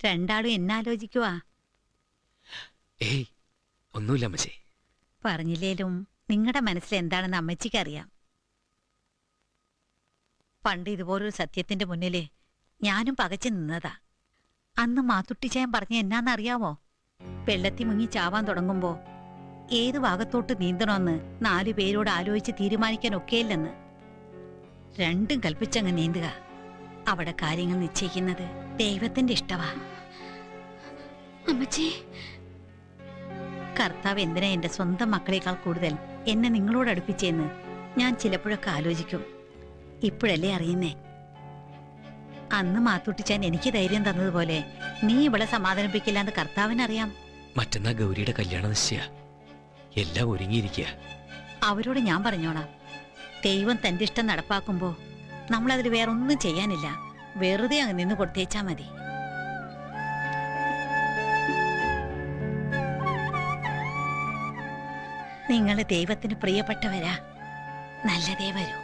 രണ്ടാളും എന്നാലോചിക്കുവാ? ഏയ് ഒന്നുമില്ല അമ്മച്ചി. പറഞ്ഞില്ലേലും നിങ്ങളുടെ മനസ്സിൽ എന്താണെന്ന് അമ്മച്ചിക്കറിയാം. പണ്ട് ഇതുപോലൊരു സത്യത്തിന്റെ മുന്നില് ഞാനും പകച്ചു നിന്നതാ. അന്ന് മാത്തുട്ടിച്ചായൻ പറഞ്ഞ എന്നാന്നറിയാമോ? വെള്ളത്തി മുങ്ങി ചാവാൻ തുടങ്ങുമ്പോ ഏത് ഭാഗത്തോട്ട് നീന്തണമെന്ന് 4 പേരോട് ആലോചിച്ച് തീരുമാനിക്കാൻ ഒക്കെയില്ലെന്ന്. രണ്ടും കൽപ്പിച്ചങ്ങ് നീന്തുക. അവിടെ കാര്യങ്ങൾ നിശ്ചയിക്കുന്നത് ദൈവത്തിന്റെ ഇഷ്ടവാ. അമ്മച്ചി, കർത്താവ് എന്തിനാ എന്റെ സ്വന്തം മക്കളേക്കാൾ കൂടുതൽ എന്നെ നിങ്ങളോട് അടുപ്പിച്ചെന്ന് ഞാൻ ചിലപ്പോഴൊക്കെ ആലോചിക്കും. ഇപ്പോഴല്ലേ അറിയുന്നേ. അന്ന് മാത്തുട്ടിച്ചാൻ എനിക്ക് ധൈര്യം തന്നതുപോലെ നീ ഇവിടെ സമാധാനിപ്പിക്കില്ലാന്ന് കർത്താവിനറിയാം. മറ്റന്നാ ഗൗരിയുടെ കല്യാണ നിശ്ചയ, എല്ലാം ഒരുങ്ങിയിരിക്കുക. അവരോട് ഞാൻ പറഞ്ഞോളാം, ദൈവം തന്റെ ഇഷ്ടം നടപ്പാക്കുമ്പോ നമ്മളതിൽ വേറൊന്നും ചെയ്യാനില്ല. വെറുതെ അങ്ങ് നിന്ന് കൊടുത്തേച്ചാ മതി. നിങ്ങൾ ദൈവത്തിന് പ്രിയപ്പെട്ടവരാ. നല്ലതേ വരൂ.